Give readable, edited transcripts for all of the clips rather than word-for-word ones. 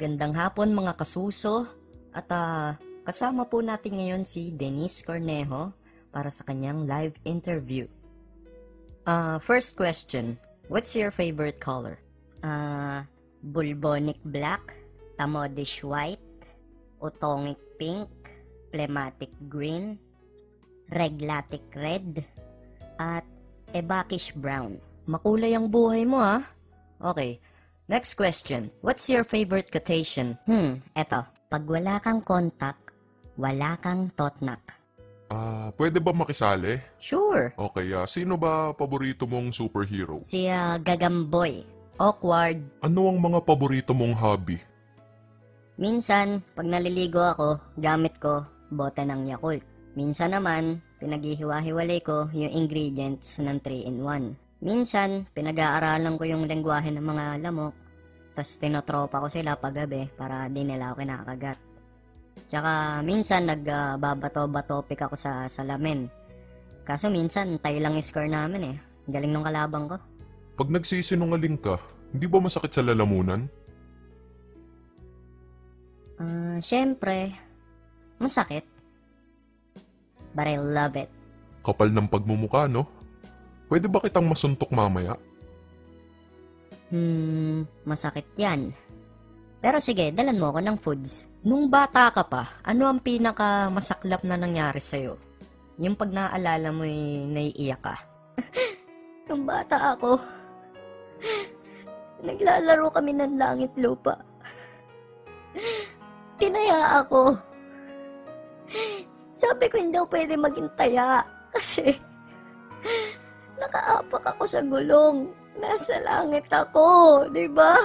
Magandang hapon mga kasuso at kasama po natin ngayon si Denise Cornejo para sa kanyang live interview. First question, what's your favorite color? Bulbonic black, Tamodish white, Otongic pink, Phlegmatic green, Reglatic red, at Ebakish brown. Makulay ang buhay mo ha? Okay, next question, what's your favorite quotation? Eto. Pag wala kang contact, wala kang totnak. Pwede ba makisali? Sure. Okay, sino ba paborito mong superhero? Si Gagamboy. Awkward. Ano ang mga paborito mong hobby? Minsan, pag naliligo ako, gamit ko bote ng Yakult. Minsan naman, pinaghihiwa-hiwalay ko yung ingredients ng 3-in-1. Minsan, pinag-aaralan ko yung lengguwahe ng mga lamok. Tapos tinotropa ko sila paggabi para di nila ako kinakagat. Tsaka minsan nagbabato-batopik ako sa salamin. Kaso minsan tayo lang yung score namin eh. Galing nung kalabang ko. Pag nagsisinungaling ka, hindi ba masakit sa lalamunan? Syempre, masakit. But I love it. Kapal ng pagmumukha, no? Pwede ba kitang masuntok mamaya? Masakit yan. Pero sige, dalan mo ako ng foods. Nung bata ka pa, ano ang pinaka masaklap na nangyari sa'yo? Yung pag naaalala mo naiiyak ka. Nung bata ako, naglalaro kami ng langit lupa. Tinaya ako. Sabi ko hindi ako pwede maging taya kasi nakaapak ako sa gulong. Nasa langit ako, di ba?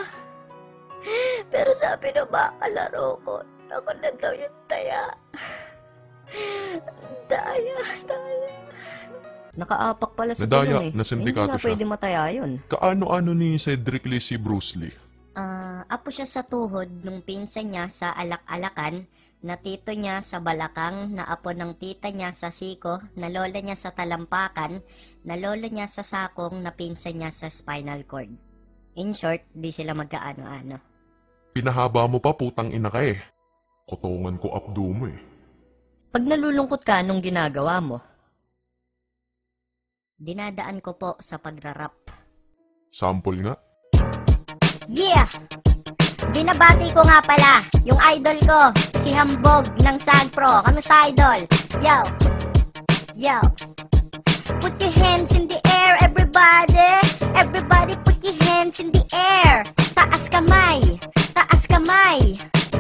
Pero sabi ng mga kalaro ko, ako na daw yung taya. Taya. Nakaapak pala sa Nadaya, gulong eh. na sindikato Hindi na siya. pwede mataya yun. Kaano-ano ni Cedric Lee si Bruce Lee? Apo siya sa tuhod nung pinsan niya sa alak-alakan, na tito niya sa balakang, na apo ng tita niya sa siko, na lola niya sa talampakan, na lolo niya sa sakong, na pinsan niya sa spinal cord. In short, di sila magkaano-ano. Pinahaba mo pa, putang ina ka eh. Kotongan ko abdo mo eh. Pag nalulungkot ka, anong ginagawa mo? Dinadaan ko po sa pagrarap. Sample nga. Yeah! Binabati ko nga pala yung idol ko, si Hambog ng SAGPRO. Kamusta, idol? Yo! Put your hands in the air, everybody! Everybody put your hands in the air! Taas kamay!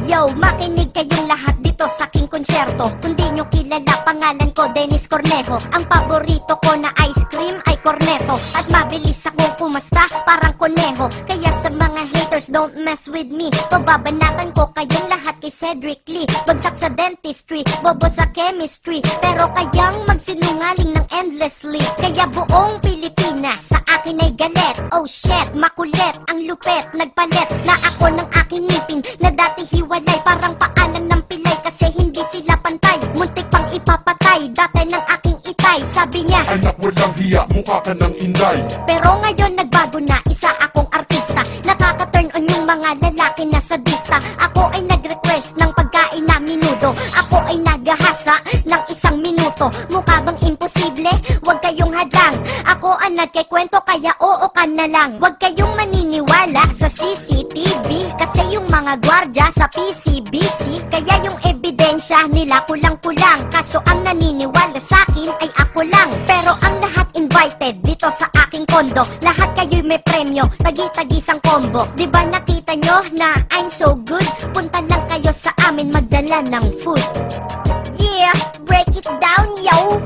Yo, makinig kayong lahat dito sa aking konsyerto. Kung di nyo kilala, pangalan ko Denise Cornejo. Ang paborito ko na ice cream ay corneto. At mabilis akong pumasta, parang koneho. Kaya sa mga haters, don't mess with me. Pababanatan ko kayong lahat kay Cedric Lee. Bagsak sa dentistry, bobo sa chemistry. Pero kayang magsinungaling ng endlessly. Kaya buong Pilipinas sa akin ay galit. Oh shit, makulit, ang lupet, nagpalit na ako ng aking ngipin na dati hiwalay, parang paalam ng pilay kasi hindi sila pantay. Muntik pang ipapatay, dati ng aking itay. Sabi niya, Anak, walang hiya, mukha ka ng inday. pero ngayon nagbago na, isa akong artista. Nakaka-turn on yung mga lalaki na sadista. Ako ay nag-request ng pagkain na minudo. Ako ay naghahasa ng 1 minuto. Mukha bang imposible? Huwag kayong hadlang. Ako ang nagkikwento kaya oo ka na lang. Huwag kayong maniniwala sa CCTV kasi yung mga gwardya sa PCBC. Kaya yung ebidensya nila kulang-kulang. Kaso ang naniniwala sa akin ay ako lang. Pero ang lahat invited dito sa aking kondo. Lahat kayo'y may premyo, tagi-tagisang combo. Diba nakita nyo na I'm so good? Punta lang kayo sa amin magdala ng food. Yeah, break it down, yo!